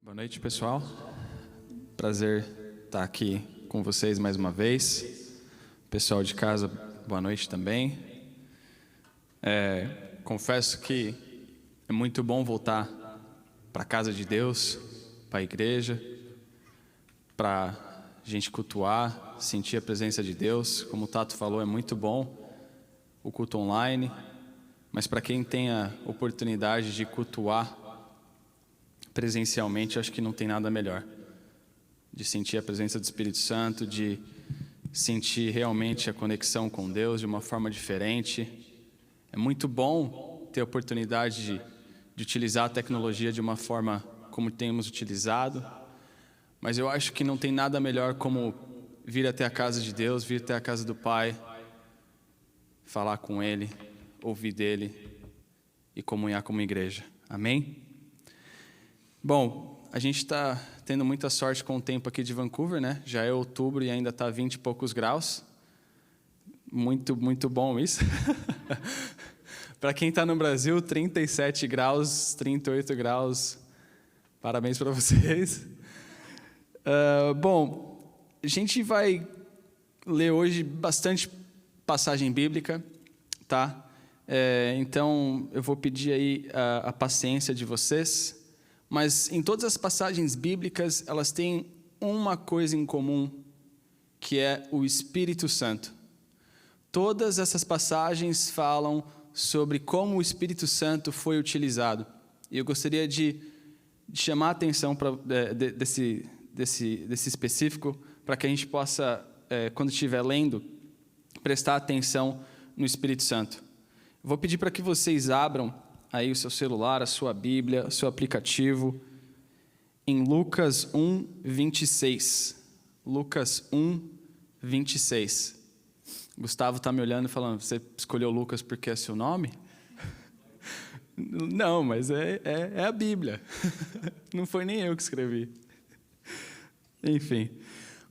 Boa noite, pessoal. Prazer estar aqui com vocês mais uma vez. Pessoal de casa, boa noite também. Confesso que é muito bom voltar para a casa de Deus, para a igreja, para a gente cultuar, sentir a presença de Deus. Como o Tato falou, é muito bom o culto online, mas para quem tem a oportunidade de cultuar presencialmente, acho que não tem nada melhor. De sentir a presença do Espírito Santo, de sentir realmente a conexão com Deus de uma forma diferente. É muito bom ter a oportunidade de utilizar a tecnologia de uma forma como temos utilizado, mas eu acho que não tem nada melhor como vir até a casa de Deus, vir até a casa do Pai, falar com Ele, ouvir dEle e comunhar como igreja. Amém? Bom, a gente está tendo muita sorte com o tempo aqui de Vancouver, né? Já é outubro e ainda está 20 e poucos graus. Muito, muito bom isso. Para quem está no Brasil, 37 graus, 38 graus. Parabéns para vocês. Bom, a gente vai ler hoje bastante passagem bíblica, tá? Então, eu vou pedir aí a paciência de vocês. Mas em todas as passagens bíblicas, elas têm uma coisa em comum, que é o Espírito Santo. Todas essas passagens falam sobre como o Espírito Santo foi utilizado. E eu gostaria de chamar a atenção desse específico, para que a gente possa, quando estiver lendo, prestar atenção no Espírito Santo. Vou pedir para que vocês abram aí o seu celular, a sua Bíblia, o seu aplicativo, em Lucas 1, 26. Lucas 1, 26. Gustavo está me olhando e falando, você escolheu Lucas porque é seu nome? Não, mas é a Bíblia. Não foi nem eu que escrevi. Enfim.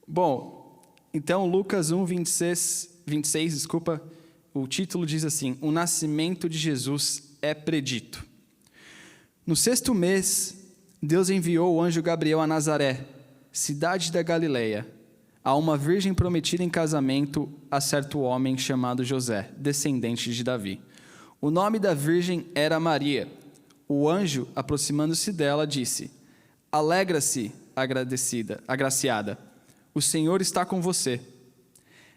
Bom, então Lucas 1, 26, o título diz assim, o nascimento de Jesus é predito. No 6º mês, Deus enviou o anjo Gabriel a Nazaré, cidade da Galileia, a uma virgem prometida em casamento a certo homem chamado José, descendente de Davi. O nome da virgem era Maria. O anjo, aproximando-se dela, disse, alegra-se, agraciada, o Senhor está com você.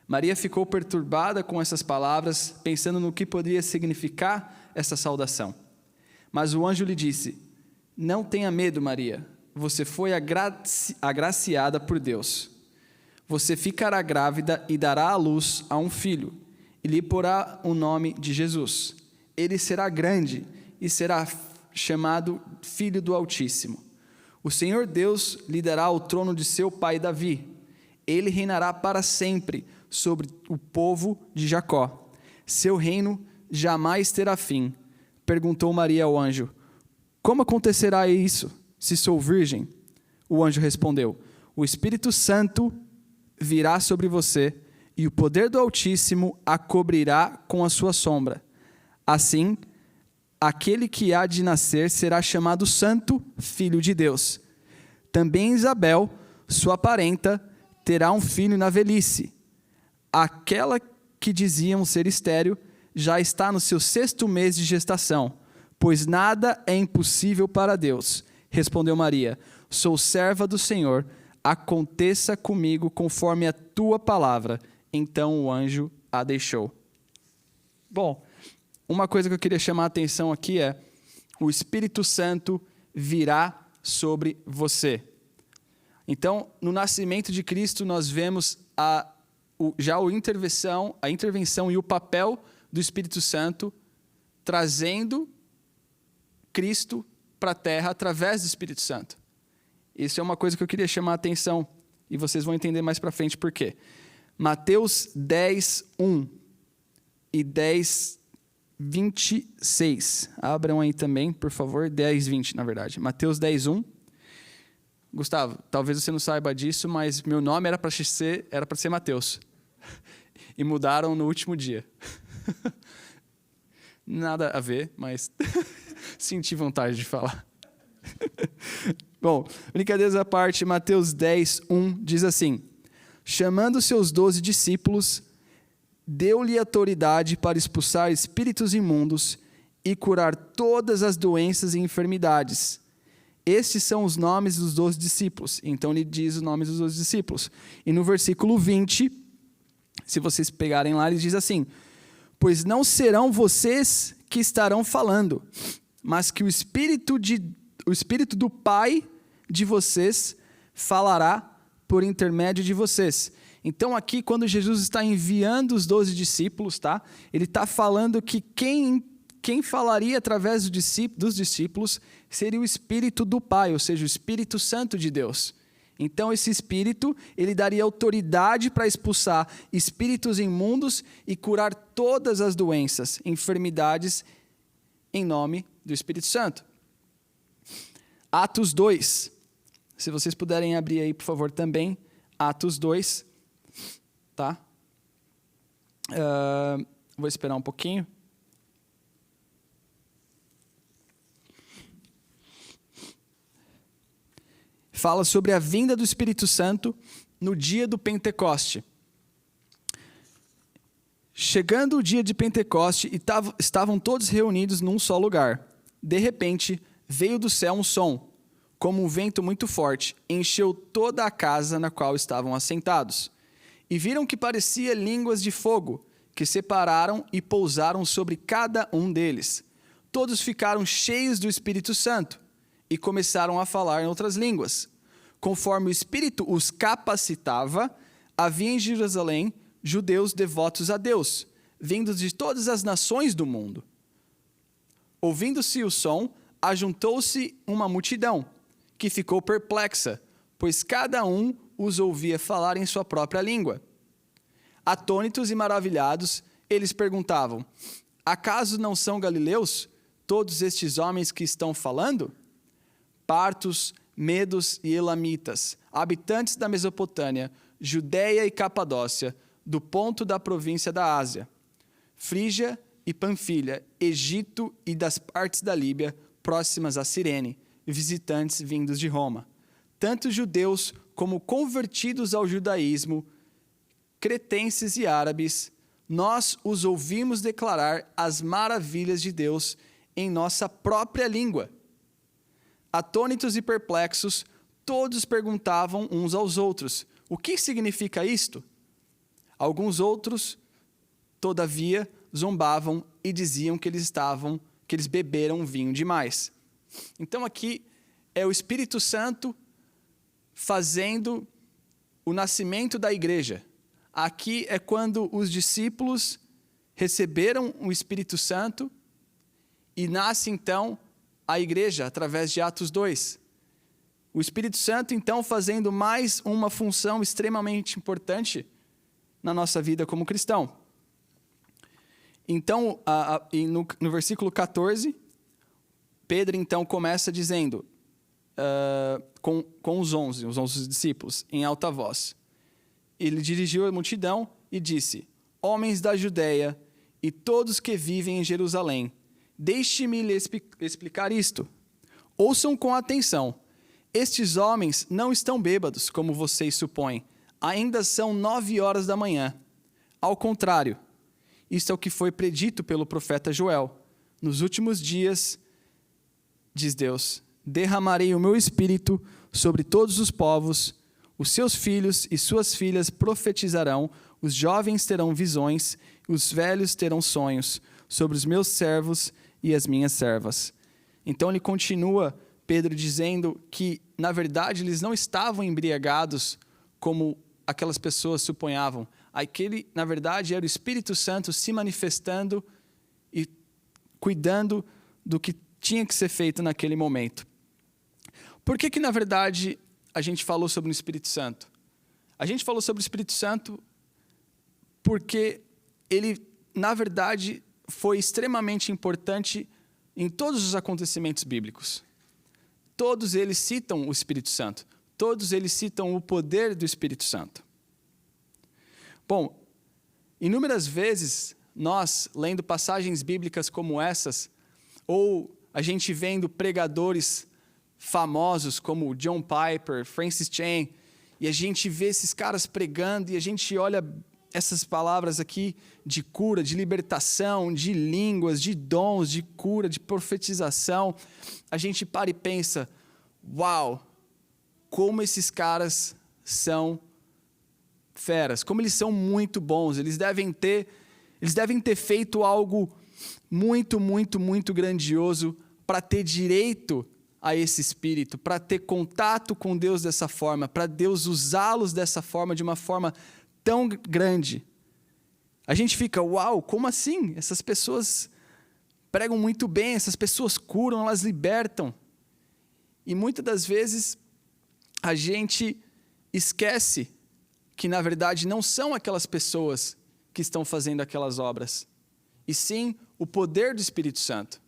Maria ficou perturbada com essas palavras, pensando no que poderia significar essa saudação. Mas o anjo lhe disse, não tenha medo, Maria, você foi agraciada por Deus. Você ficará grávida e dará à luz a um filho, e lhe porá o nome de Jesus. Ele será grande e será chamado Filho do Altíssimo. O Senhor Deus lhe dará o trono de seu pai Davi. Ele reinará para sempre sobre o povo de Jacó. Seu reino jamais terá fim. Perguntou Maria ao anjo, como acontecerá isso, se sou virgem? O anjo respondeu, o Espírito Santo virá sobre você, e o poder do Altíssimo a cobrirá com a sua sombra. Assim, aquele que há de nascer será chamado Santo Filho de Deus. Também Isabel, sua parenta, terá um filho na velhice. Aquela que diziam ser estéril, já está no seu 6º mês de gestação, pois nada é impossível para Deus. Respondeu Maria, sou serva do Senhor, aconteça comigo conforme a tua palavra. Então o anjo a deixou. Bom, uma coisa que eu queria chamar a atenção aqui é, o Espírito Santo virá sobre você. Então, no nascimento de Cristo, nós vemos a intervenção e o papel do Espírito Santo trazendo Cristo para a terra através do Espírito Santo. Isso é uma coisa que eu queria chamar a atenção e vocês vão entender mais para frente por quê. Mateus 10, 1 e 10, 26. Abram aí também, por favor, 10, 20 na verdade. Mateus 10, 1. Gustavo, talvez você não saiba disso, mas meu nome era para ser Mateus. E mudaram no último dia. Nada a ver, mas senti vontade de falar. Bom, brincadeiras à parte, Mateus 10, 1 diz assim: chamando seus 12 discípulos, deu-lhe autoridade para expulsar espíritos imundos e curar todas as doenças e enfermidades. Estes são os nomes dos 12 discípulos. Então ele diz os nomes dos 12 discípulos. E no versículo 20, se vocês pegarem lá, ele diz assim: pois não serão vocês que estarão falando, mas que o Espírito do Pai de vocês falará por intermédio de vocês. Então aqui, quando Jesus está enviando os 12 discípulos, tá? Ele está falando que quem falaria através dos discípulos seria o Espírito do Pai, ou seja, o Espírito Santo de Deus. Então esse Espírito, ele daria autoridade para expulsar espíritos imundos e curar todas as doenças, enfermidades, em nome do Espírito Santo. Atos 2. Se vocês puderem abrir aí, por favor, também. Atos 2. Tá? Vou esperar um pouquinho. Fala sobre a vinda do Espírito Santo no dia do Pentecoste. Chegando o dia de Pentecoste, estavam todos reunidos num só lugar. De repente, veio do céu um som, como um vento muito forte, encheu toda a casa na qual estavam assentados. E viram que parecia línguas de fogo, que separaram e pousaram sobre cada um deles. Todos ficaram cheios do Espírito Santo e começaram a falar em outras línguas. Conforme o Espírito os capacitava, havia em Jerusalém judeus devotos a Deus, vindos de todas as nações do mundo. Ouvindo-se o som, ajuntou-se uma multidão, que ficou perplexa, pois cada um os ouvia falar em sua própria língua. Atônitos e maravilhados, eles perguntavam: acaso não são galileus todos estes homens que estão falando? Partos, medos e elamitas, habitantes da Mesopotâmia, Judeia e Capadócia, do ponto da província da Ásia, Frígia e Panfilha, Egito e das partes da Líbia próximas a Cirene, visitantes vindos de Roma, tanto judeus como convertidos ao judaísmo, cretenses e árabes, nós os ouvimos declarar as maravilhas de Deus em nossa própria língua. Atônitos e perplexos, todos perguntavam uns aos outros: o que significa isto? Alguns outros, todavia, zombavam e diziam que eles beberam vinho demais. Então aqui é o Espírito Santo fazendo o nascimento da igreja. Aqui é quando os discípulos receberam o Espírito Santo e nasce então a igreja através de Atos 2. O Espírito Santo então fazendo mais uma função extremamente importante na nossa vida como cristão. Então, no versículo 14, Pedro então começa dizendo, com os 11 discípulos, em alta voz. Ele dirigiu a multidão e disse: homens da Judeia e todos que vivem em Jerusalém, deixe-me lhes explicar isto. Ouçam com atenção. Estes homens não estão bêbados, como vocês supõem. Ainda são 9 horas da manhã. Ao contrário, isto é o que foi predito pelo profeta Joel. Nos últimos dias, diz Deus, derramarei o meu espírito sobre todos os povos. Os seus filhos e suas filhas profetizarão, os jovens terão visões, os velhos terão sonhos, sobre os meus servos e as minhas servas. Então ele continua, Pedro, dizendo que, na verdade, eles não estavam embriagados como aquelas pessoas suponhavam. Aquele, na verdade, era o Espírito Santo se manifestando e cuidando do que tinha que ser feito naquele momento. Por que, na verdade, a gente falou sobre o Espírito Santo? A gente falou sobre o Espírito Santo porque ele, na verdade, foi extremamente importante em todos os acontecimentos bíblicos. Todos eles citam o Espírito Santo. Todos eles citam o poder do Espírito Santo. Bom, inúmeras vezes nós, lendo passagens bíblicas como essas, ou a gente vendo pregadores famosos como John Piper, Francis Chan, e a gente vê esses caras pregando e a gente olha essas palavras aqui de cura, de libertação, de línguas, de dons, de cura, de profetização, a gente para e pensa, uau, como esses caras são feras, como eles são muito bons, eles devem ter feito algo muito, muito, muito grandioso para ter direito a esse espírito, para ter contato com Deus dessa forma, para Deus usá-los dessa forma, de uma forma tão grande. A gente fica, uau, como assim? Essas pessoas pregam muito bem, essas pessoas curam, elas libertam. E muitas das vezes a gente esquece que na verdade não são aquelas pessoas que estão fazendo aquelas obras, e sim o poder do Espírito Santo.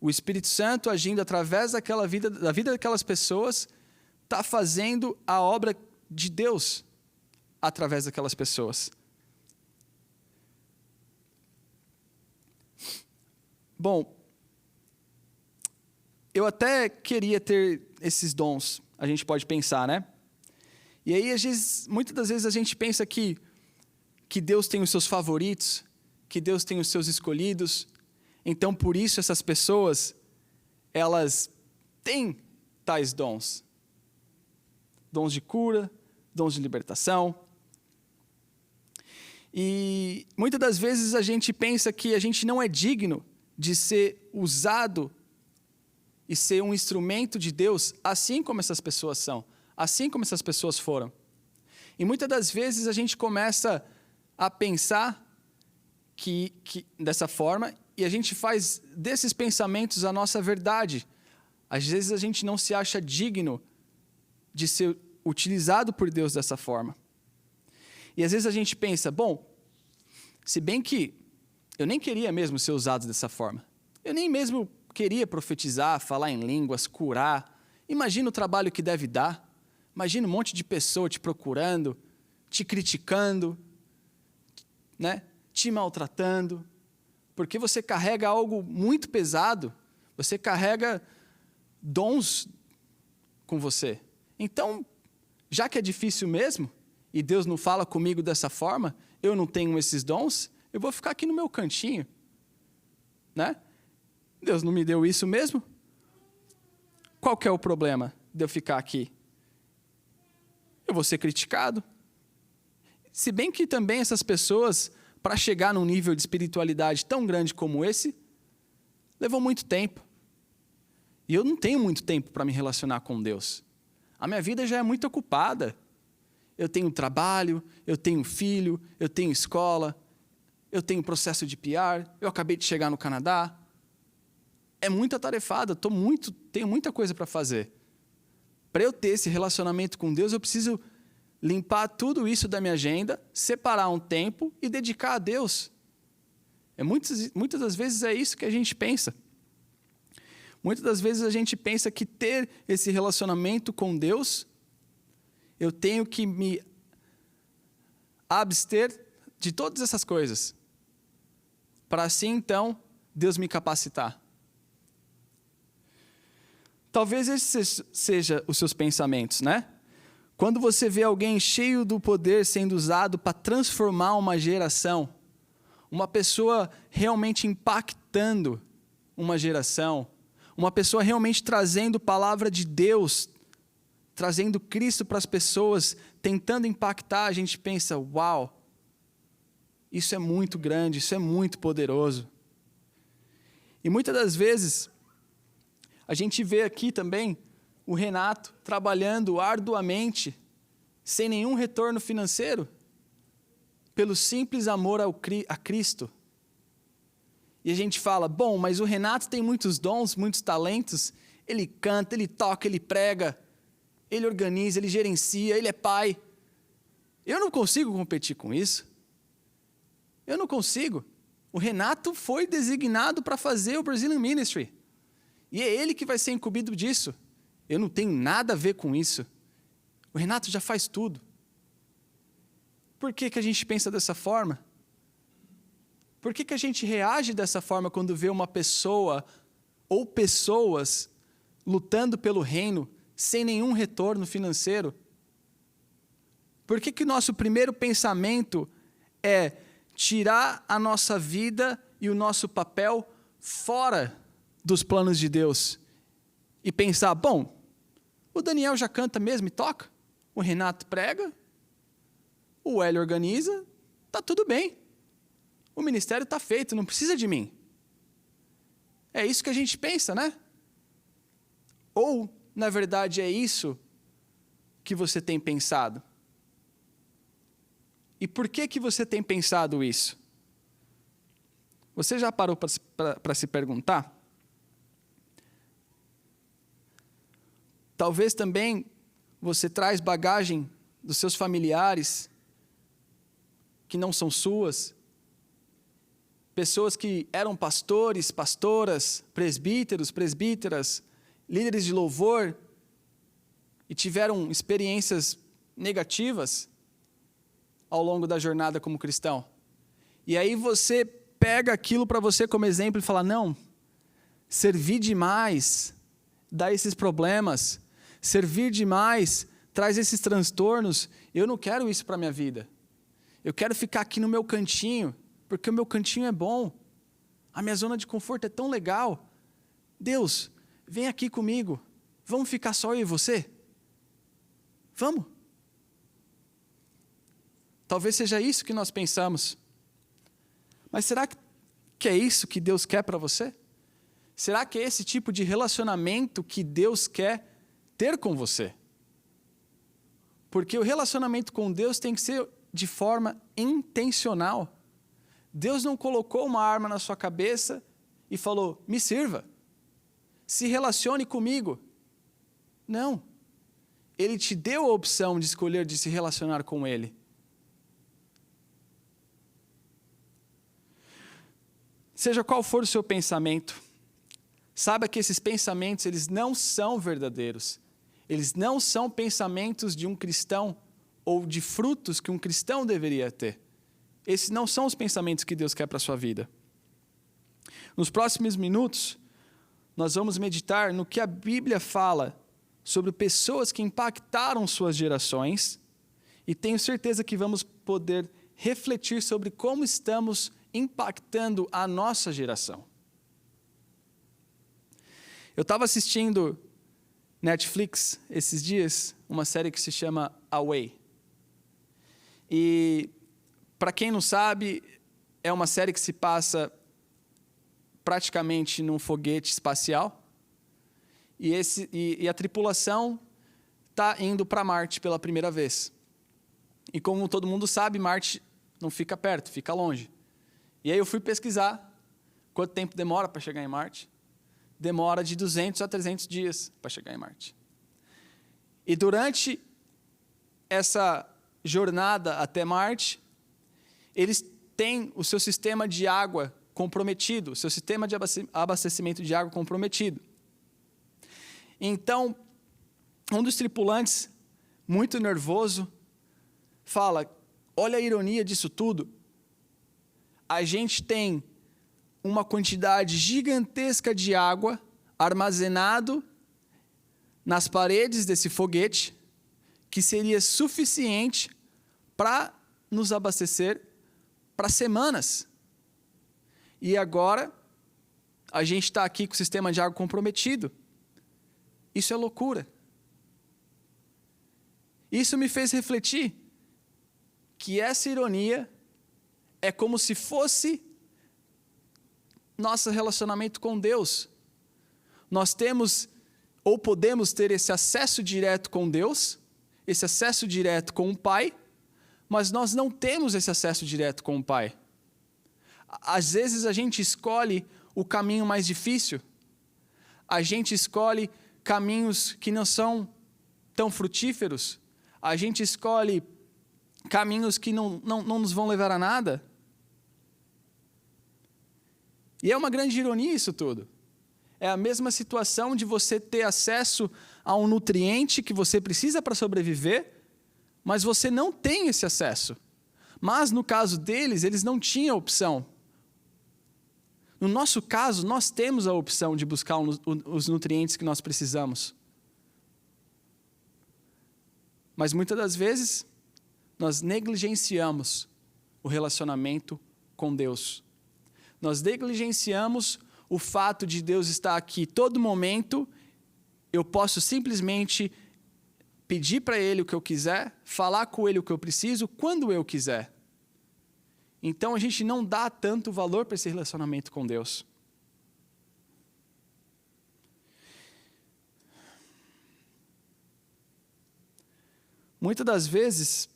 O Espírito Santo agindo através da vida daquelas pessoas, está fazendo a obra de Deus através daquelas pessoas. Bom, eu até queria ter esses dons, a gente pode pensar, né? E aí, muitas das vezes a gente pensa que Deus tem os seus favoritos, que Deus tem os seus escolhidos, então por isso essas pessoas, elas têm tais dons. Dons de cura, dons de libertação. E muitas das vezes a gente pensa que a gente não é digno de ser usado e ser um instrumento de Deus, assim como essas pessoas são, assim como essas pessoas foram. E muitas das vezes a gente começa a pensar que dessa forma, e a gente faz desses pensamentos a nossa verdade. Às vezes a gente não se acha digno de ser utilizado por Deus dessa forma. E às vezes a gente pensa, bom, se bem que eu nem queria mesmo ser usado dessa forma. Eu nem mesmo queria profetizar, falar em línguas, curar. Imagina o trabalho que deve dar. Imagina um monte de pessoa te procurando, te criticando, né? Te maltratando, porque você carrega algo muito pesado, você carrega dons com você. Então, já que é difícil mesmo, e Deus não fala comigo dessa forma, eu não tenho esses dons, eu vou ficar aqui no meu cantinho, né? Deus não me deu isso mesmo? Qual que é o problema de eu ficar aqui? Eu vou ser criticado. Se bem que também essas pessoas, para chegar num nível de espiritualidade tão grande como esse, levou muito tempo. E eu não tenho muito tempo para me relacionar com Deus. A minha vida já é muito ocupada. Eu tenho trabalho, eu tenho filho, eu tenho escola, eu tenho processo de PR, eu acabei de chegar no Canadá. É muito atarefado, tenho muita coisa para fazer. Para eu ter esse relacionamento com Deus, eu preciso limpar tudo isso da minha agenda, separar um tempo e dedicar a Deus. Muitas das vezes é isso que a gente pensa. Muitas das vezes a gente pensa que ter esse relacionamento com Deus, eu tenho que me abster de todas essas coisas, para assim então Deus me capacitar. Talvez esses sejam os seus pensamentos, né? Quando você vê alguém cheio do poder sendo usado para transformar uma geração, uma pessoa realmente impactando uma geração, uma pessoa realmente trazendo palavra de Deus, trazendo Cristo para as pessoas, tentando impactar, a gente pensa, uau, isso é muito grande, isso é muito poderoso. E muitas das vezes, a gente vê aqui também o Renato trabalhando arduamente, sem nenhum retorno financeiro, pelo simples amor a Cristo. E a gente fala, bom, mas o Renato tem muitos dons, muitos talentos, ele canta, ele toca, ele prega, ele organiza, ele gerencia, ele é pai. Eu não consigo competir com isso. Eu não consigo. O Renato foi designado para fazer o Brazilian Ministry. E é ele que vai ser incumbido disso. Eu não tenho nada a ver com isso. O Renato já faz tudo. Por que a gente pensa dessa forma? Por que a gente reage dessa forma quando vê uma pessoa ou pessoas lutando pelo reino, sem nenhum retorno financeiro? Por que o nosso primeiro pensamento é tirar a nossa vida e o nosso papel fora dos planos de Deus? E pensar, bom, o Daniel já canta mesmo e toca, o Renato prega, o Hélio organiza, está tudo bem. O ministério está feito, não precisa de mim. É isso que a gente pensa, né? Ou, na verdade, é isso que você tem pensado? E por que você tem pensado isso? Você já parou para se perguntar? Talvez também você traz bagagem dos seus familiares que não são suas, pessoas que eram pastores, pastoras, presbíteros, presbíteras, líderes de louvor e tiveram experiências negativas ao longo da jornada como cristão. E aí você pega aquilo para você como exemplo e fala, não, servir demais dá esses problemas, servir demais traz esses transtornos, eu não quero isso para a minha vida. Eu quero ficar aqui no meu cantinho, porque o meu cantinho é bom. A minha zona de conforto é tão legal. Deus, vem aqui comigo. Vamos ficar só eu e você? Vamos? Talvez seja isso que nós pensamos. Mas será que é isso que Deus quer para você? Será que é esse tipo de relacionamento que Deus quer ter com você? Porque o relacionamento com Deus tem que ser de forma intencional. Deus não colocou uma arma na sua cabeça e falou, me sirva, se relacione comigo. Não. Ele te deu a opção de escolher de se relacionar com Ele. Seja qual for o seu pensamento, saiba que esses pensamentos, eles não são verdadeiros. Eles não são pensamentos de um cristão ou de frutos que um cristão deveria ter. Esses não são os pensamentos que Deus quer para a sua vida. Nos próximos minutos, nós vamos meditar no que a Bíblia fala sobre pessoas que impactaram suas gerações e tenho certeza que vamos poder refletir sobre como estamos impactando a nossa geração. Eu estava assistindo Netflix esses dias, uma série que se chama Away. E, para quem não sabe, é uma série que se passa praticamente num foguete espacial. E a tripulação está indo para Marte pela primeira vez. E como todo mundo sabe, Marte não fica perto, fica longe. E aí eu fui pesquisar quanto tempo demora para chegar em Marte. Demora de 200 a 300 dias para chegar em Marte. E durante essa jornada até Marte, eles têm o seu sistema de água comprometido, o seu sistema de abastecimento de água comprometido. Então, um dos tripulantes, muito nervoso, fala, olha a ironia disso tudo, a gente tem uma quantidade gigantesca de água armazenado nas paredes desse foguete, que seria suficiente para nos abastecer para semanas. E agora, a gente está aqui com o sistema de água comprometido. Isso é loucura. Isso me fez refletir que essa ironia é como se fosse nosso relacionamento com Deus. Nós temos, ou podemos ter esse acesso direto com Deus, esse acesso direto com o Pai, mas nós não temos esse acesso direto com o Pai. Às vezes a gente escolhe o caminho mais difícil, a gente escolhe caminhos que não são tão frutíferos, a gente escolhe caminhos que não nos vão levar a nada. E é uma grande ironia isso tudo. É a mesma situação de você ter acesso a um nutriente que você precisa para sobreviver, mas você não tem esse acesso. Mas no caso deles, eles não tinham opção. No nosso caso, nós temos a opção de buscar os nutrientes que nós precisamos. Mas muitas das vezes, nós negligenciamos o relacionamento com Deus. Nós negligenciamos o fato de Deus estar aqui todo momento. Eu posso simplesmente pedir para Ele o que eu quiser, falar com Ele o que eu preciso, quando eu quiser. Então a gente não dá tanto valor para esse relacionamento com Deus. Muitas das vezes,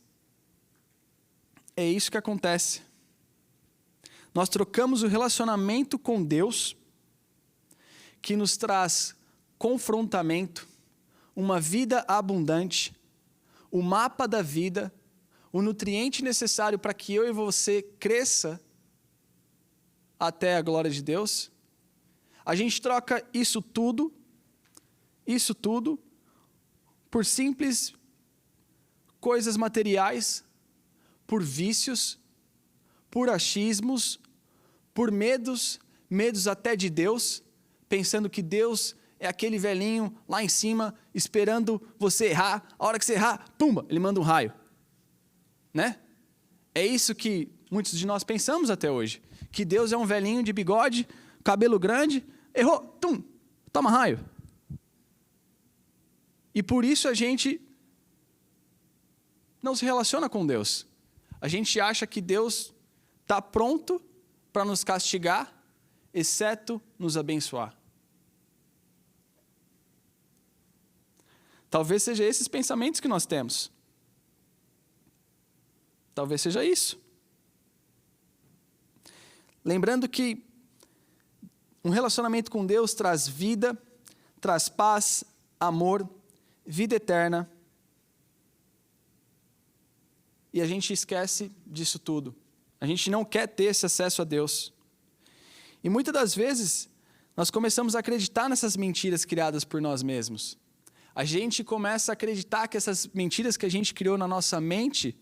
é isso que acontece. Nós trocamos o relacionamento com Deus, que nos traz confrontamento, uma vida abundante, o mapa da vida, o nutriente necessário para que eu e você cresça até a glória de Deus. A gente troca isso tudo, por simples coisas materiais, por vícios, por achismos, por medos até de Deus, pensando que Deus é aquele velhinho lá em cima, esperando você errar. A hora que você errar, pumba, ele manda um raio. Né? É isso que muitos de nós pensamos até hoje. Que Deus é um velhinho de bigode, cabelo grande, errou, tum, toma raio. E por isso a gente não se relaciona com Deus. A gente acha que Deus está pronto para nos castigar, exceto nos abençoar. Talvez seja esses pensamentos que nós temos. Talvez seja isso. Lembrando que um relacionamento com Deus traz vida, traz paz, amor, vida eterna. E a gente esquece disso tudo. A gente não quer ter esse acesso a Deus. E muitas das vezes, nós começamos a acreditar nessas mentiras criadas por nós mesmos. A gente começa a acreditar que essas mentiras que a gente criou na nossa mente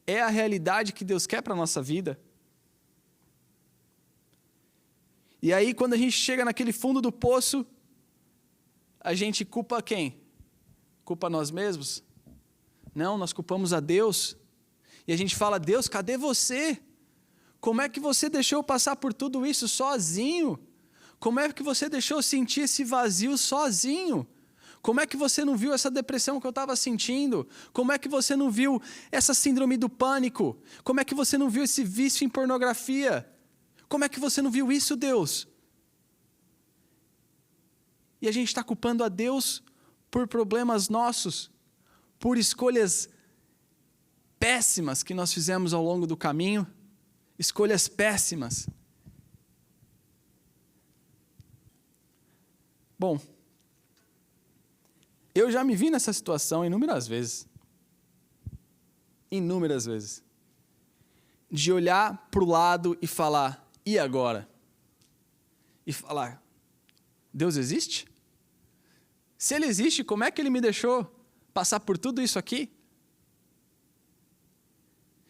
é a realidade que Deus quer para a nossa vida. E aí, quando a gente chega naquele fundo do poço, a gente culpa quem? Culpa nós mesmos? Não, nós culpamos a Deus. E a gente fala, Deus, cadê você? Como é que você deixou eu passar por tudo isso sozinho? Como é que você deixou eu sentir esse vazio sozinho? Como é que você não viu essa depressão que eu estava sentindo? Como é que você não viu essa síndrome do pânico? Como é que você não viu esse vício em pornografia? Como é que você não viu isso, Deus? E a gente está culpando a Deus por problemas nossos, por escolhas péssimas que nós fizemos ao longo do caminho, escolhas péssimas. Bom, eu já me vi nessa situação inúmeras vezes. Inúmeras vezes. De olhar para o lado e falar, e agora? E falar, Deus existe? Se Ele existe, como é que Ele me deixou passar por tudo isso aqui?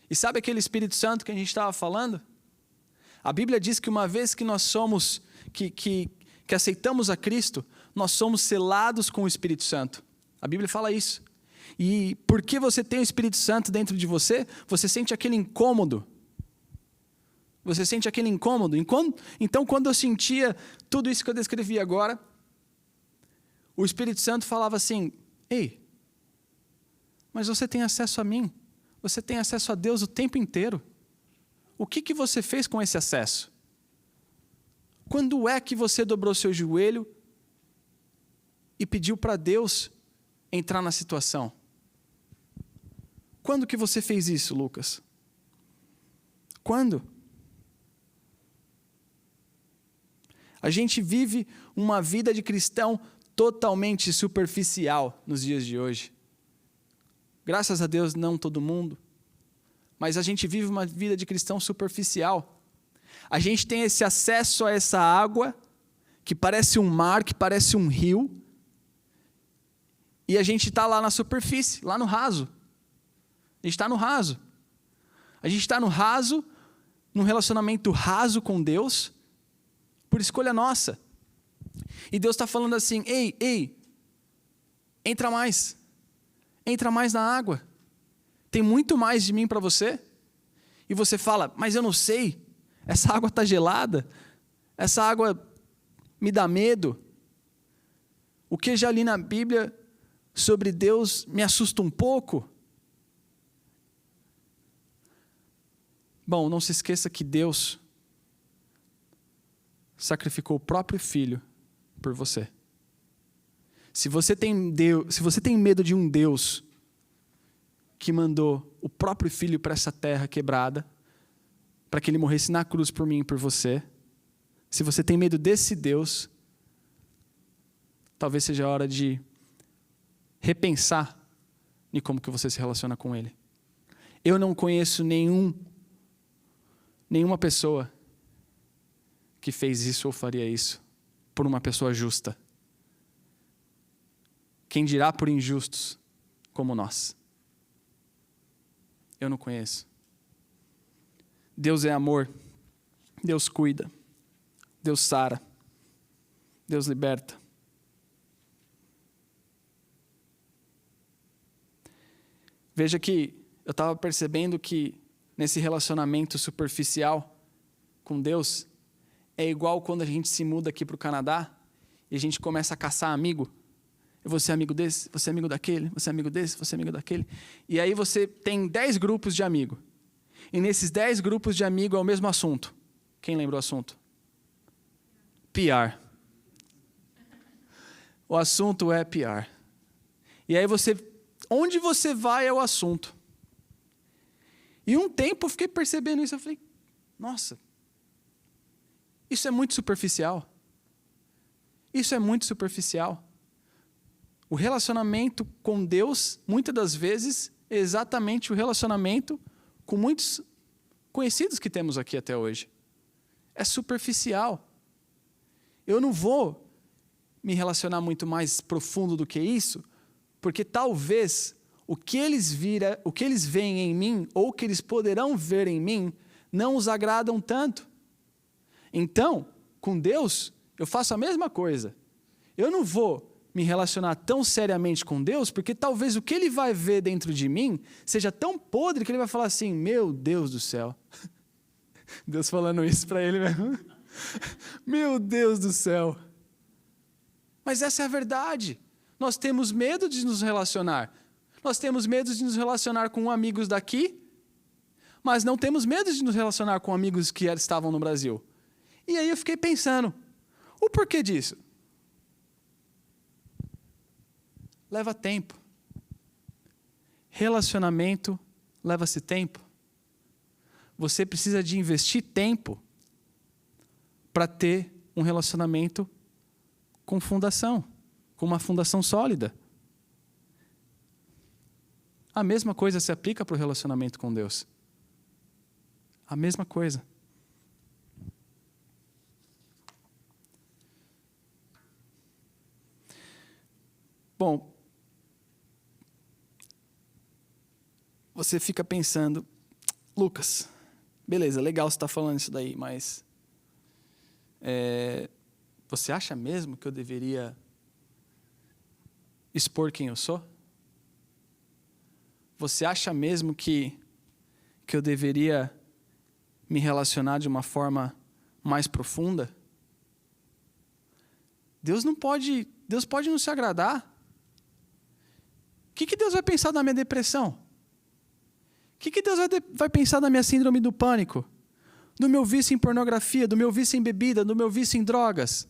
E sabe aquele Espírito Santo que a gente estava falando? A Bíblia diz que uma vez que nós somos, que aceitamos a Cristo, nós somos selados com o Espírito Santo. A Bíblia fala isso. E porque você tem o Espírito Santo dentro de você, você sente aquele incômodo. Você sente aquele incômodo. Então, quando eu sentia tudo isso que eu descrevi agora, o Espírito Santo falava assim, ei, mas você tem acesso a mim. Você tem acesso a Deus o tempo inteiro. O que você fez com esse acesso? Quando é que você dobrou seu joelho e pediu para Deus entrar na situação? Quando que você fez isso, Lucas? Quando? A gente vive uma vida de cristão totalmente superficial nos dias de hoje. Graças a Deus, não todo mundo. Mas a gente vive uma vida de cristão superficial. A gente tem esse acesso a essa água, que parece um mar, que parece um rio, e a gente está lá na superfície, lá no raso. A gente está no raso. A gente está no raso, num relacionamento raso com Deus, por escolha nossa. E Deus está falando assim, ei, entra mais na água. Tem muito mais de mim para você. E você fala, mas eu não sei, essa água está gelada, essa água me dá medo. O que eu já li na Bíblia sobre Deus me assusta um pouco. Bom, não se esqueça que Deus sacrificou o próprio Filho por você. Se você tem medo de um Deus que mandou o próprio Filho para essa terra quebrada, para que ele morresse na cruz por mim e por você, se você tem medo desse Deus, talvez seja a hora de repensar em como que você se relaciona com ele. Eu não conheço nenhuma pessoa que fez isso ou faria isso por uma pessoa justa. Quem dirá por injustos como nós? Eu não conheço. Deus é amor. Deus cuida. Deus sara. Deus liberta. Veja que eu estava percebendo que nesse relacionamento superficial com Deus é igual quando a gente se muda aqui para o Canadá e a gente começa a caçar amigo. Eu vou ser amigo desse, vou ser amigo daquele, vou ser amigo desse, vou ser amigo daquele. E aí você tem 10 grupos de amigo. E nesses 10 grupos de amigo é o mesmo assunto. Quem lembra o assunto? PR. O assunto é PR. E aí onde você vai é o assunto. E um tempo eu fiquei percebendo isso. Eu falei, nossa, isso é muito superficial. Isso é muito superficial. O relacionamento com Deus, muitas das vezes, é exatamente o relacionamento com muitos conhecidos que temos aqui até hoje. É superficial. Eu não vou me relacionar muito mais profundo do que isso, porque talvez o que eles veem em mim, ou o que eles poderão ver em mim, não os agradam tanto. Então, com Deus, eu faço a mesma coisa. Eu não vou me relacionar tão seriamente com Deus, porque talvez o que ele vai ver dentro de mim seja tão podre que ele vai falar assim, meu Deus do céu. Deus falando isso para ele mesmo. Meu Deus do céu. Mas essa é a verdade. Nós temos medo de nos relacionar. Nós temos medo de nos relacionar com amigos daqui, mas não temos medo de nos relacionar com amigos que estavam no Brasil. E aí eu fiquei pensando, o porquê disso? Leva tempo. Relacionamento leva-se tempo. Você precisa de investir tempo para ter um relacionamento com fundação, com uma fundação sólida. A mesma coisa se aplica para o relacionamento com Deus. A mesma coisa. Bom, você fica pensando, Lucas, beleza, legal você estar falando isso daí, mas você acha mesmo que eu deveria expor quem eu sou? Você acha mesmo que eu deveria me relacionar de uma forma mais profunda? Deus pode não se agradar. O que Deus vai pensar da minha depressão? O que Deus vai pensar da minha síndrome do pânico? Do meu vício em pornografia, do meu vício em bebida, do meu vício em drogas?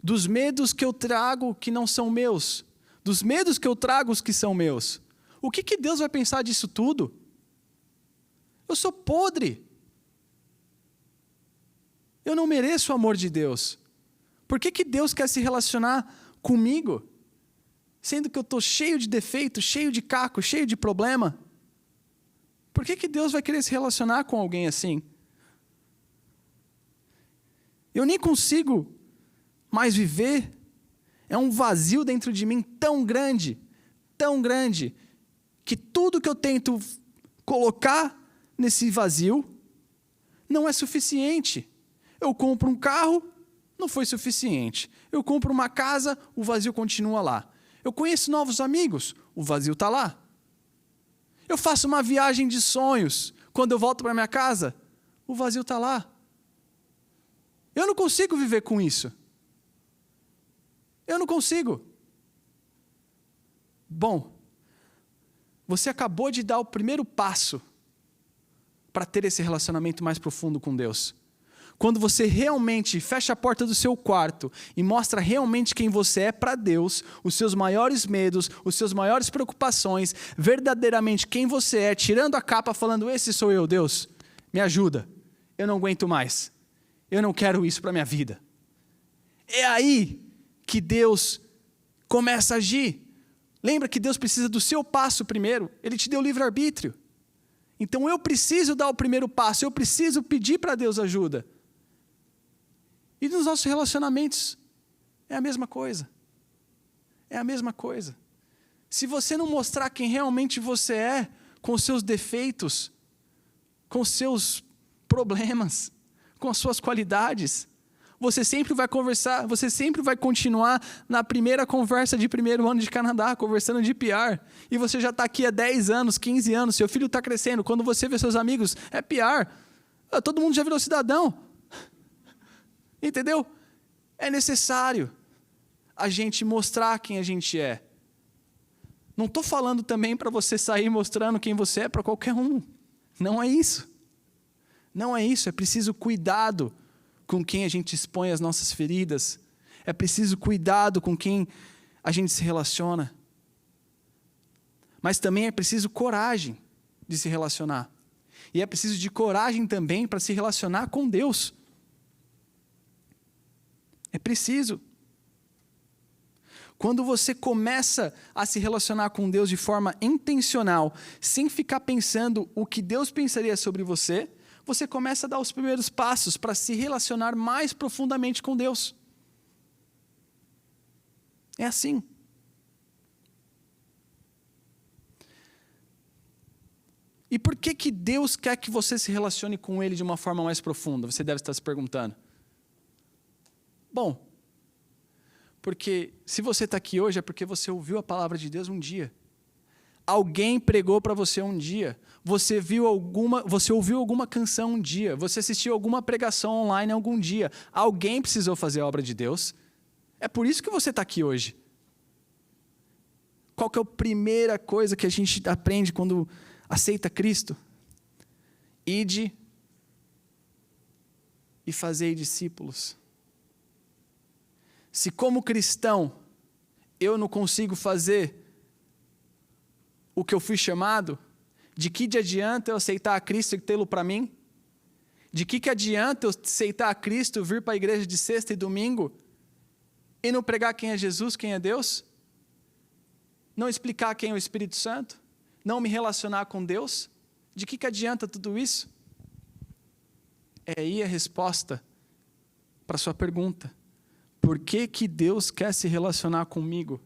Dos medos que eu trago que não são meus? Dos medos que eu trago os que são meus? O que Deus vai pensar disso tudo? Eu sou podre. Eu não mereço o amor de Deus. Por que Deus quer se relacionar comigo? Sendo que eu estou cheio de defeito, cheio de caco, cheio de problema. Por que Deus vai querer se relacionar com alguém assim? Eu nem consigo mais viver. É um vazio dentro de mim tão grande, que tudo que eu tento colocar nesse vazio não é suficiente. Eu compro um carro, não foi suficiente. Eu compro uma casa, o vazio continua lá. Eu conheço novos amigos, o vazio está lá. Eu faço uma viagem de sonhos, quando eu volto para minha casa, o vazio está lá. Eu não consigo viver com isso. Eu não consigo. Bom, você acabou de dar o primeiro passo para ter esse relacionamento mais profundo com Deus. Quando você realmente fecha a porta do seu quarto e mostra realmente quem você é para Deus, os seus maiores medos, os seus maiores preocupações, verdadeiramente quem você é, tirando a capa, falando, esse sou eu, Deus, me ajuda, eu não aguento mais, eu não quero isso para a minha vida. É aí que Deus começa a agir. Lembra que Deus precisa do seu passo primeiro, Ele te deu livre-arbítrio. Então eu preciso dar o primeiro passo, eu preciso pedir para Deus ajuda. E nos nossos relacionamentos, é a mesma coisa. É a mesma coisa. Se você não mostrar quem realmente você é, com os seus defeitos, com os seus problemas, com as suas qualidades, você sempre vai conversar, você sempre vai continuar na primeira conversa de primeiro ano de Canadá, conversando de PR. E você já está aqui há 10 anos, 15 anos, seu filho está crescendo. Quando você vê seus amigos, é PR. Todo mundo já virou cidadão. Entendeu? É necessário a gente mostrar quem a gente é. Não estou falando também para você sair mostrando quem você é para qualquer um. Não é isso. Não é isso. É preciso cuidado com quem a gente expõe as nossas feridas. É preciso cuidado com quem a gente se relaciona. Mas também é preciso coragem de se relacionar. E é preciso de coragem também para se relacionar com Deus. É preciso. Quando você começa a se relacionar com Deus de forma intencional, sem ficar pensando o que Deus pensaria sobre você, você começa a dar os primeiros passos para se relacionar mais profundamente com Deus. É assim. E por que Deus quer que você se relacione com Ele de uma forma mais profunda? Você deve estar se perguntando. Bom, porque se você está aqui hoje é porque você ouviu a palavra de Deus um dia. Alguém pregou para você um dia. Você ouviu alguma canção um dia. Você assistiu alguma pregação online algum dia. Alguém precisou fazer a obra de Deus. É por isso que você está aqui hoje. Qual que é a primeira coisa que a gente aprende quando aceita Cristo? Ide e fazei discípulos. Se como cristão eu não consigo fazer o que eu fui chamado, de que adianta eu aceitar a Cristo e tê-lo para mim? De que adianta eu aceitar a Cristo, vir para a igreja de sexta e domingo e não pregar quem é Jesus, quem é Deus? Não explicar quem é o Espírito Santo? Não me relacionar com Deus? De que adianta tudo isso? É aí a resposta para a sua pergunta. Por que Deus quer se relacionar comigo?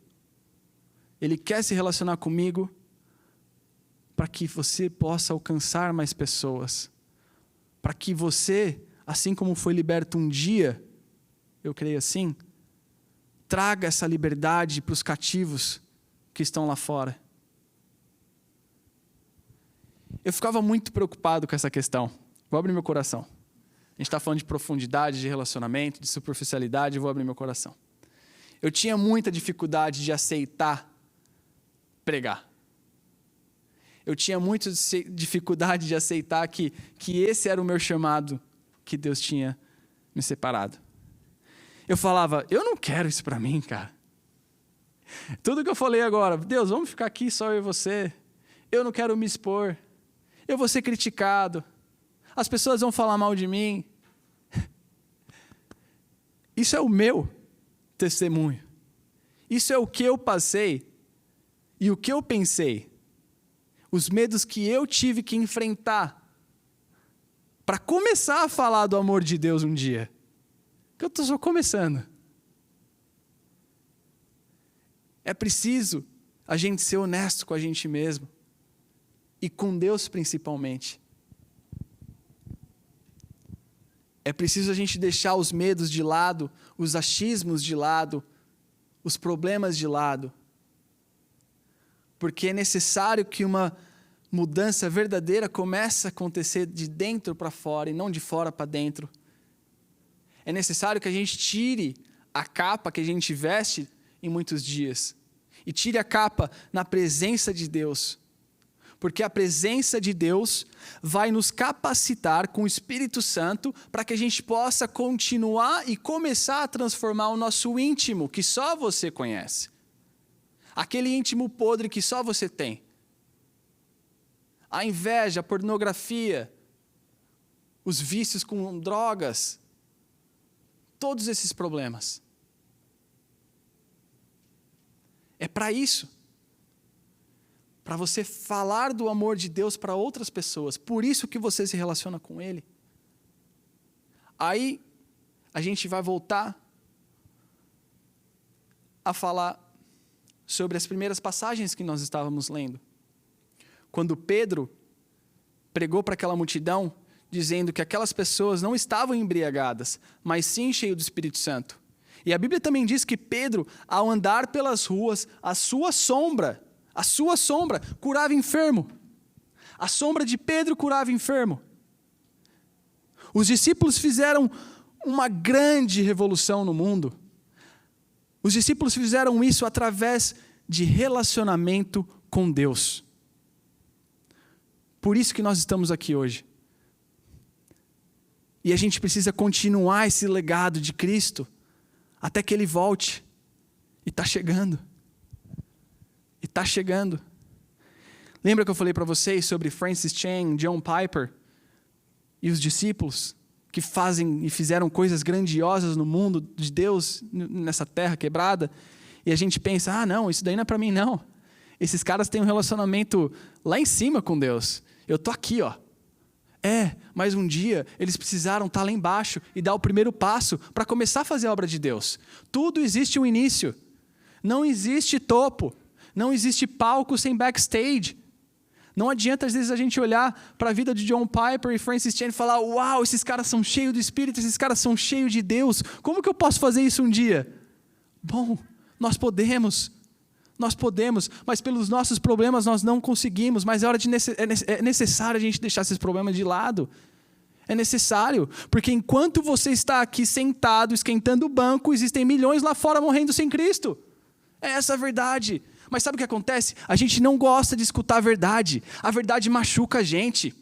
Ele quer se relacionar comigo para que você possa alcançar mais pessoas. Para que você, assim como foi liberto um dia, eu creio assim, traga essa liberdade para os cativos que estão lá fora. Eu ficava muito preocupado com essa questão. Vou abrir meu coração. A gente está falando de profundidade, de relacionamento, de superficialidade, eu vou abrir meu coração. Eu tinha muita dificuldade de aceitar pregar. Eu tinha muita dificuldade de aceitar que esse era o meu chamado, que Deus tinha me separado. Eu falava, eu não quero isso para mim, cara. Tudo que eu falei agora, Deus, vamos ficar aqui só eu e você. Eu não quero me expor. Eu vou ser criticado. As pessoas vão falar mal de mim. Isso é o meu testemunho. Isso é o que eu passei e o que eu pensei. Os medos que eu tive que enfrentar para começar a falar do amor de Deus um dia. Que eu estou só começando. É preciso a gente ser honesto com a gente mesmo. E com Deus principalmente. É preciso a gente deixar os medos de lado, os achismos de lado, os problemas de lado. Porque é necessário que uma mudança verdadeira comece a acontecer de dentro para fora e não de fora para dentro. É necessário que a gente tire a capa que a gente veste em muitos dias e tire a capa na presença de Deus. Porque a presença de Deus vai nos capacitar com o Espírito Santo para que a gente possa continuar e começar a transformar o nosso íntimo, que só você conhece. Aquele íntimo podre que só você tem. A inveja, a pornografia, os vícios com drogas, todos esses problemas. É para isso. Para você falar do amor de Deus para outras pessoas. Por isso que você se relaciona com Ele. Aí, a gente vai voltar a falar sobre as primeiras passagens que nós estávamos lendo. Quando Pedro pregou para aquela multidão, dizendo que aquelas pessoas não estavam embriagadas, mas sim cheias do Espírito Santo. E a Bíblia também diz que Pedro, ao andar pelas ruas, a sua sombra curava enfermo. A sombra de Pedro curava enfermo. Os discípulos fizeram uma grande revolução no mundo. Os discípulos fizeram isso através de relacionamento com Deus. Por isso que nós estamos aqui hoje. E a gente precisa continuar esse legado de Cristo até que Ele volte. E está chegando. E está chegando. Lembra que eu falei para vocês sobre Francis Chan, John Piper e os discípulos que fazem e fizeram coisas grandiosas no mundo de Deus, nessa terra quebrada? E a gente pensa, não, isso daí não é para mim não. Esses caras têm um relacionamento lá em cima com Deus. Eu tô aqui, ó. Mas um dia eles precisaram estar lá embaixo e dar o primeiro passo para começar a fazer a obra de Deus. Tudo existe um início. Não existe topo. Não existe palco sem backstage. Não adianta às vezes a gente olhar para a vida de John Piper e Francis Chan e falar, uau, esses caras são cheios do Espírito, esses caras são cheios de Deus. Como que eu posso fazer isso um dia? Bom, nós podemos, mas pelos nossos problemas nós não conseguimos, mas é necessário a gente deixar esses problemas de lado. É necessário, porque enquanto você está aqui sentado, esquentando o banco, existem milhões lá fora morrendo sem Cristo. É essa a verdade. Mas sabe o que acontece? A gente não gosta de escutar a verdade machuca a gente.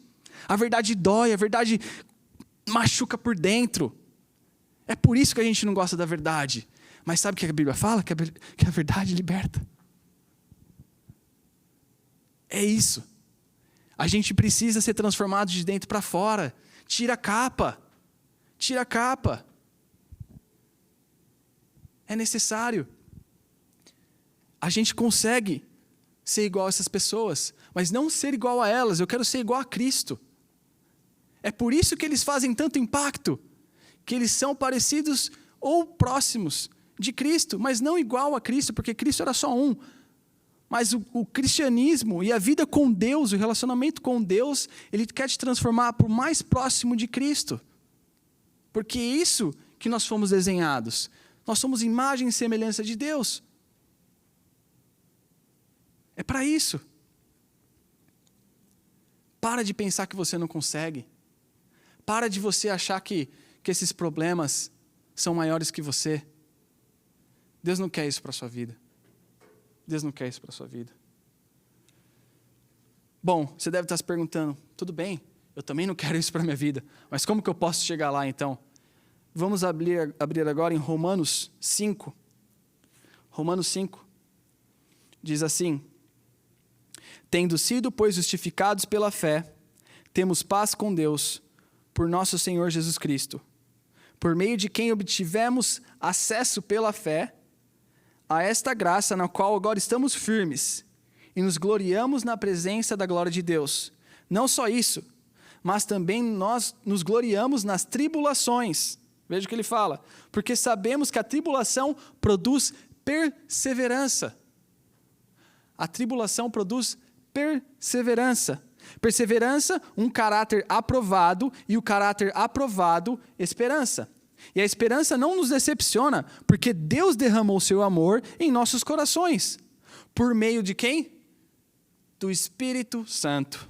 A verdade dói, a verdade machuca por dentro. É por isso que a gente não gosta da verdade. Mas sabe o que a Bíblia fala? Que a verdade liberta. É isso. A gente precisa ser transformado de dentro para fora. Tira a capa. Tira a capa. É necessário. A gente consegue ser igual a essas pessoas, mas não ser igual a elas. Eu quero ser igual a Cristo. É por isso que eles fazem tanto impacto, que eles são parecidos ou próximos de Cristo, mas não igual a Cristo, porque Cristo era só um. Mas o cristianismo e a vida com Deus, o relacionamento com Deus, Ele quer te transformar para o mais próximo de Cristo. Porque é isso que nós fomos desenhados. Nós somos imagem e semelhança de Deus. É para isso. Para de pensar que você não consegue. Para de você achar que esses problemas são maiores que você. Deus não quer isso para a sua vida. Deus não quer isso para a sua vida. Bom, você deve estar se perguntando, tudo bem, eu também não quero isso para a minha vida, mas como que eu posso chegar lá então? Vamos abrir agora em Romanos 5. Romanos 5 diz assim: tendo sido, pois, justificados pela fé, temos paz com Deus, por nosso Senhor Jesus Cristo, por meio de quem obtivemos acesso pela fé a esta graça na qual agora estamos firmes e nos gloriamos na presença da glória de Deus. Não só isso, mas também nós nos gloriamos nas tribulações. Veja o que ele fala. Porque sabemos que a tribulação produz perseverança. A tribulação produz perseverança. Perseverança, um caráter aprovado, e o caráter aprovado, esperança. E a esperança não nos decepciona, porque Deus derramou o seu amor em nossos corações. Por meio de quem? Do Espírito Santo,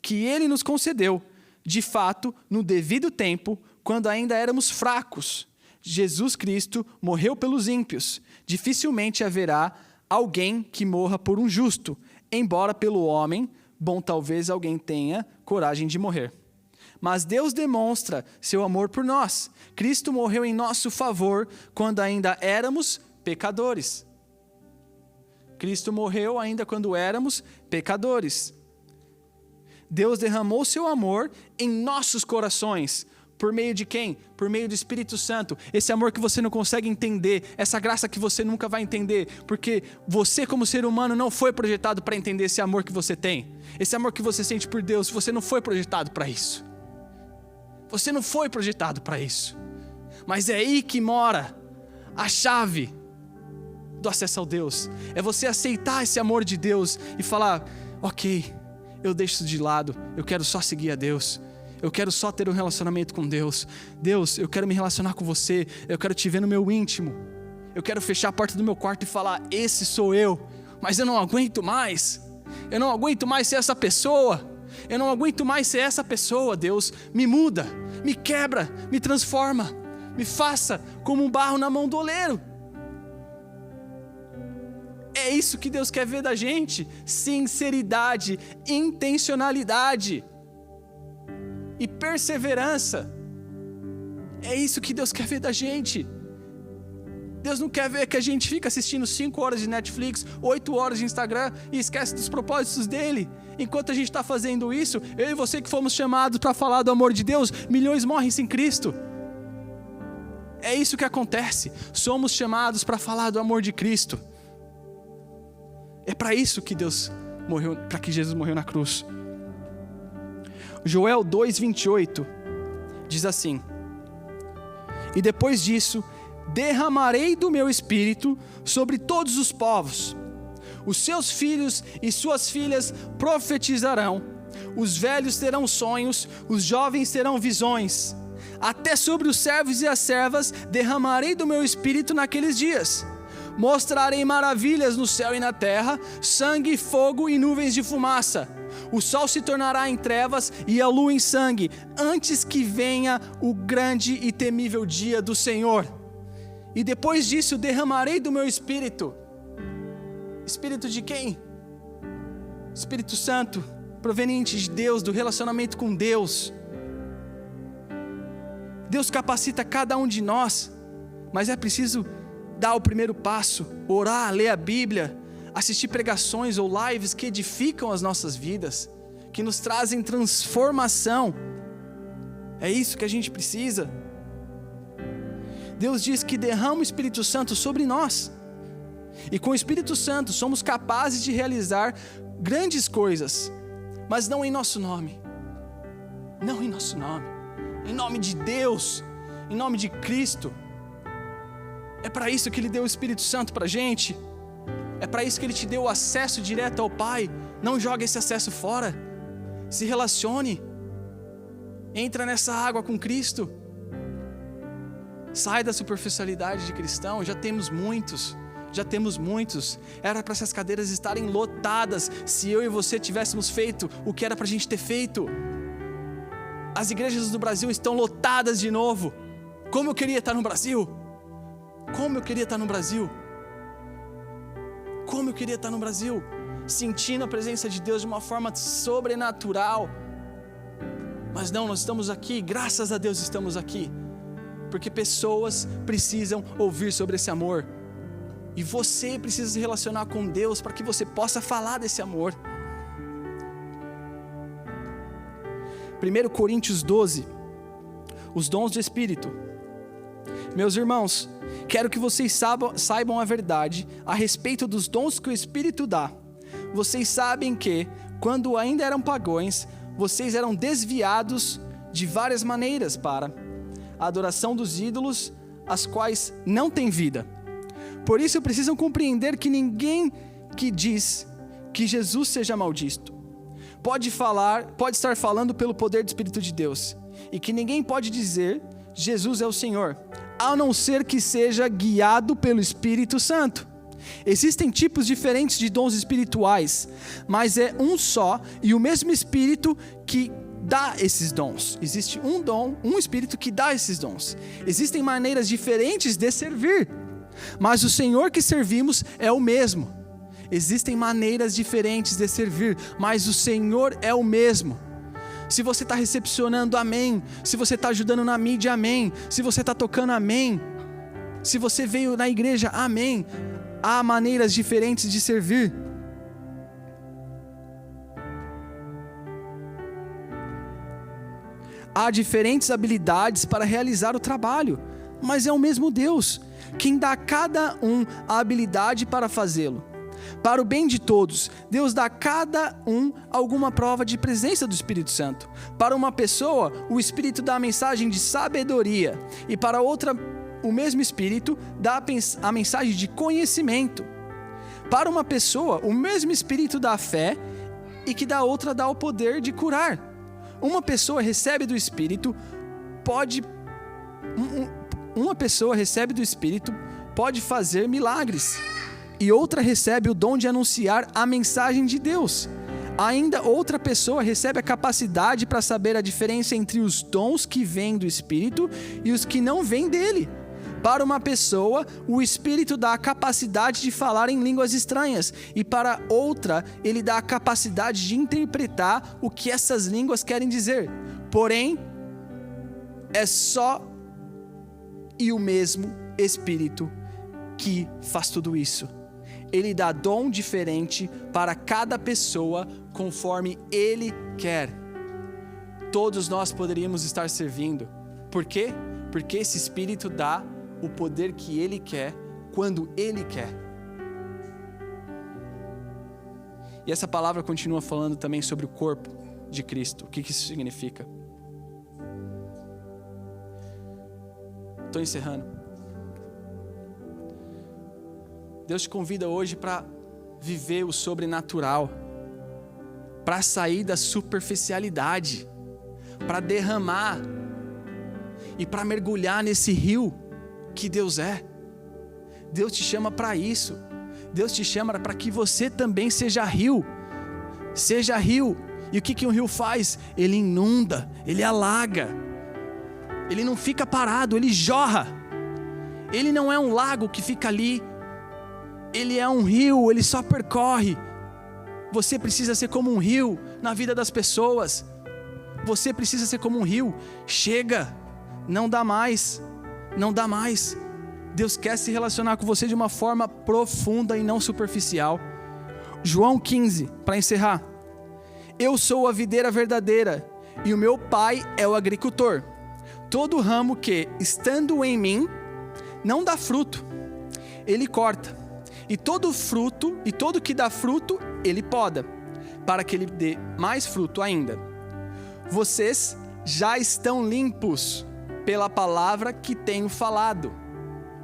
que Ele nos concedeu, de fato, no devido tempo, quando ainda éramos fracos. Jesus Cristo morreu pelos ímpios. Dificilmente haverá alguém que morra por um justo, embora pelo homem, bom, talvez alguém tenha coragem de morrer. Mas Deus demonstra seu amor por nós. Cristo morreu em nosso favor quando ainda éramos pecadores. Cristo morreu ainda quando éramos pecadores. Deus derramou seu amor em nossos corações. Por meio de quem? Por meio do Espírito Santo. Esse amor que você não consegue entender, essa graça que você nunca vai entender, porque você como ser humano não foi projetado para entender esse amor que você tem. Esse amor que você sente por Deus, você não foi projetado para isso. Você não foi projetado para isso. Mas é aí que mora a chave do acesso ao Deus. É você aceitar esse amor de Deus e falar, ok, eu deixo isso de lado, eu quero só seguir a Deus. Eu quero só ter um relacionamento com Deus. Deus, eu quero me relacionar com você. Eu quero te ver no meu íntimo. Eu quero fechar a porta do meu quarto e falar, esse sou eu. Mas eu não aguento mais. Eu não aguento mais ser essa pessoa. Eu não aguento mais ser essa pessoa, Deus. Me muda, me quebra, me transforma. Me faça como um barro na mão do oleiro. É isso que Deus quer ver da gente. Sinceridade, intencionalidade e perseverança. É isso que Deus quer ver da gente. Deus não quer ver que a gente fica assistindo 5 horas de Netflix, 8 horas de Instagram e esquece dos propósitos dele. Enquanto a gente está fazendo isso, eu e você que fomos chamados para falar do amor de Deus, milhões morrem sem Cristo. É isso que acontece. Somos chamados para falar do amor de Cristo. É para isso que Deus morreu, para que Jesus morreu na cruz. Joel 2:28 diz assim: e depois disso derramarei do meu espírito sobre todos os povos. Os seus filhos e suas filhas profetizarão, os velhos terão sonhos, os jovens terão visões. Até sobre os servos e as servas derramarei do meu espírito naqueles dias. Mostrarei maravilhas no céu e na terra, sangue, fogo e nuvens de fumaça. O sol se tornará em trevas e a lua em sangue, antes que venha o grande e temível dia do Senhor. E depois disso derramarei do meu espírito. Espírito de quem? Espírito Santo, proveniente de Deus, do relacionamento com Deus. Deus capacita cada um de nós, mas é preciso dar o primeiro passo, orar, ler a Bíblia, assistir pregações ou lives que edificam as nossas vidas, que nos trazem transformação. É isso que a gente precisa. Deus diz que derrama o Espírito Santo sobre nós, e com o Espírito Santo somos capazes de realizar grandes coisas, mas não em nosso nome, não em nosso nome, em nome de Deus, em nome de Cristo. É para isso que Ele deu o Espírito Santo para a gente. É para isso que Ele te deu o acesso direto ao Pai. Não joga esse acesso fora. Se relacione. Entra nessa água com Cristo. Sai da superficialidade de cristão. Já temos muitos. Era para essas cadeiras estarem lotadas se eu e você tivéssemos feito o que era para a gente ter feito. As igrejas do Brasil estão lotadas de novo. Como eu queria estar no Brasil. Como eu queria estar no Brasil. Como eu queria estar no Brasil, sentindo a presença de Deus de uma forma sobrenatural. Mas não, nós estamos aqui, graças a Deus estamos aqui, porque pessoas precisam ouvir sobre esse amor. E você precisa se relacionar com Deus para que você possa falar desse amor. 1 Coríntios 12, os dons do Espírito. Meus irmãos, quero que vocês saibam a verdade a respeito dos dons que o Espírito dá. Vocês sabem que, quando ainda eram pagãos, vocês eram desviados de várias maneiras para a adoração dos ídolos, as quais não têm vida. Por isso precisam compreender que ninguém que diz que Jesus seja maldito, pode estar falando pelo poder do Espírito de Deus, e que ninguém pode dizer Jesus é o Senhor, a não ser que seja guiado pelo Espírito Santo. Existem tipos diferentes de dons espirituais, mas é um só e o mesmo Espírito que dá esses dons. Existe um dom, um Espírito que dá esses dons. Existem maneiras diferentes de servir, mas o Senhor que servimos é o mesmo. Existem maneiras diferentes de servir, mas o Senhor é o mesmo. Se você está recepcionando, amém. Se você está ajudando na mídia, amém. Se você está tocando, amém. Se você veio na igreja, amém. Há maneiras diferentes de servir. Há diferentes habilidades para realizar o trabalho, mas é o mesmo Deus quem dá a cada um a habilidade para fazê-lo. Para o bem de todos, Deus dá a cada um alguma prova de presença do Espírito Santo. Para uma pessoa, o Espírito dá a mensagem de sabedoria, e para outra, o mesmo Espírito dá a mensagem de conhecimento. Para uma pessoa, o mesmo Espírito dá a fé, e que da outra dá o poder de curar. Uma pessoa recebe do Espírito, pode fazer milagres, e outra recebe o dom de anunciar a mensagem de Deus. Ainda outra pessoa recebe a capacidade para saber a diferença entre os dons que vêm do Espírito e os que não vêm dele. Para uma pessoa, o Espírito dá a capacidade de falar em línguas estranhas, e para outra, ele dá a capacidade de interpretar o que essas línguas querem dizer. Porém, é só e o mesmo Espírito que faz tudo isso. Ele dá dom diferente para cada pessoa conforme Ele quer. Todos nós poderíamos estar servindo. Por quê? Porque esse Espírito dá o poder que Ele quer, quando Ele quer. E essa palavra continua falando também sobre o corpo de Cristo. O que isso significa? Estou encerrando. Deus te convida hoje para viver o sobrenatural, para sair da superficialidade, para derramar e para mergulhar nesse rio que Deus é. Deus te chama para isso. Deus te chama para que você também seja rio. Seja rio. E o que um rio faz? Ele inunda, ele alaga. Ele não fica parado, ele jorra. Ele não é um lago que fica ali. Ele é um rio, ele só percorre. Você precisa ser como um rio na vida das pessoas. Você precisa ser como um rio. Chega, não dá mais. Não dá mais. Deus quer se relacionar com você de uma forma profunda e não superficial. João 15, para encerrar. Eu sou a videira verdadeira e o meu pai é o agricultor. Todo ramo que, estando em mim, não dá fruto, ele corta. E todo que dá fruto, ele poda, para que ele dê mais fruto ainda. Vocês já estão limpos pela palavra que tenho falado.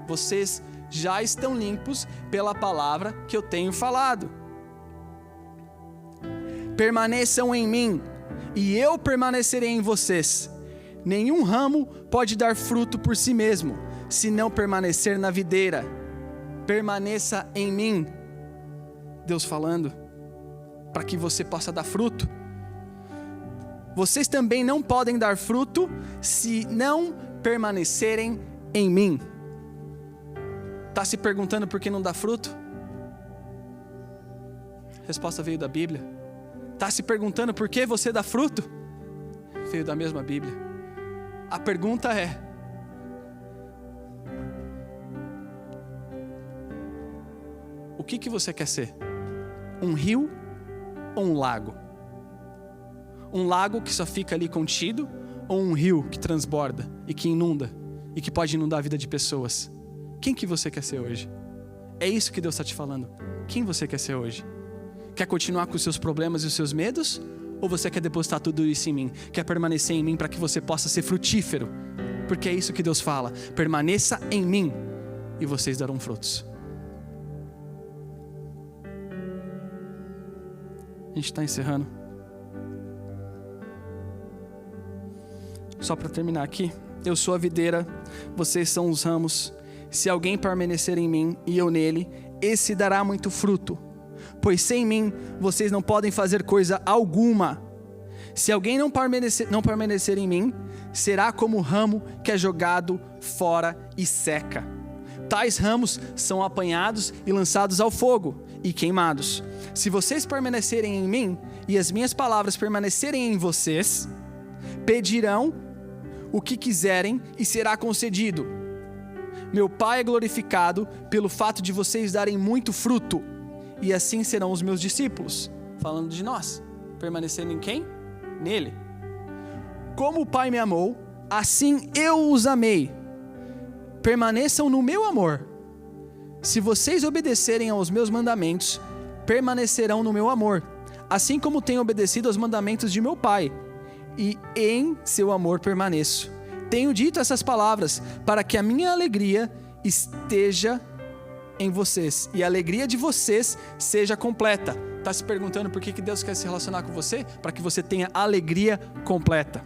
Vocês já estão limpos pela palavra que eu tenho falado. Permaneçam em mim, e eu permanecerei em vocês. Nenhum ramo pode dar fruto por si mesmo, se não permanecer na videira. Permaneça em mim, Deus falando, para que você possa dar fruto. Vocês também não podem dar fruto se não permanecerem em mim. Está se perguntando por que não dá fruto? A resposta veio da Bíblia. Está se perguntando por que você dá fruto? Veio da mesma Bíblia. A pergunta é: o que você quer ser? Um rio ou um lago? Um lago que só fica ali contido, ou um rio que transborda e que inunda e que pode inundar a vida de pessoas? Quem que você quer ser hoje? É isso que Deus está te falando. Quem você quer ser hoje? Quer continuar com os seus problemas e os seus medos? Ou você quer depositar tudo isso em mim? Quer permanecer em mim para que você possa ser frutífero? Porque é isso que Deus fala. Permaneça em mim e vocês darão frutos. A gente está encerrando. só para terminar aqui. Eu sou a videira, vocês são os ramos. Se alguém permanecer em mim e eu nele, esse dará muito fruto. Pois sem mim, vocês não podem fazer coisa alguma. Se alguém não permanecer em mim, será como o ramo que é jogado fora e seca. Tais ramos são apanhados e lançados ao fogo e queimados. Se vocês permanecerem em mim e as minhas palavras permanecerem em vocês, pedirão o que quiserem e será concedido. Meu Pai é glorificado pelo fato de vocês darem muito fruto, e assim serão os meus discípulos. Falando de nós, permanecendo em quem? Nele. Como o Pai me amou, assim eu os amei. Permaneçam no meu amor. Se vocês obedecerem aos meus mandamentos, permanecerão no meu amor, assim como tenho obedecido aos mandamentos de meu Pai, e em seu amor permaneço. Tenho dito essas palavras para que a minha alegria esteja em vocês e a alegria de vocês seja completa. Está se perguntando por que Deus quer se relacionar com você? Para que você tenha alegria completa.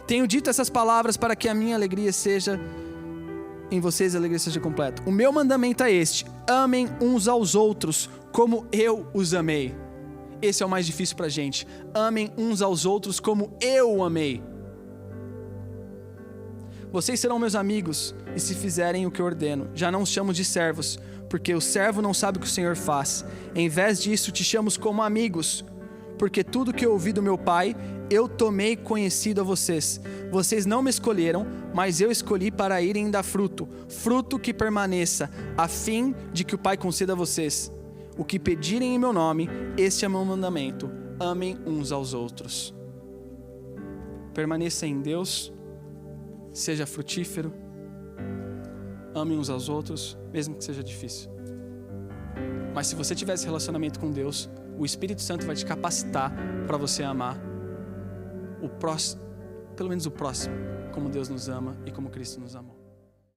Tenho dito essas palavras para que a minha alegria seja em vocês, a alegria seja completa. O meu mandamento é este: amem uns aos outros como eu os amei. Esse é o mais difícil para a gente. Amem uns aos outros como eu amei. Vocês serão meus amigos e se fizerem o que eu ordeno. Já não os chamo de servos, porque o servo não sabe o que o Senhor faz. Em vez disso, te chamo como amigos, porque tudo que eu ouvi do meu Pai, eu tomei conhecido a vocês. Vocês não me escolheram, mas eu escolhi para irem dar fruto, fruto que permaneça, a fim de que o Pai conceda a vocês. O que pedirem em meu nome, este é meu mandamento: amem uns aos outros. Permaneça em Deus, seja frutífero, ame uns aos outros, mesmo que seja difícil. Mas se você tiver esse relacionamento com Deus, o Espírito Santo vai te capacitar para você amar o próximo, pelo menos o próximo, como Deus nos ama e como Cristo nos amou.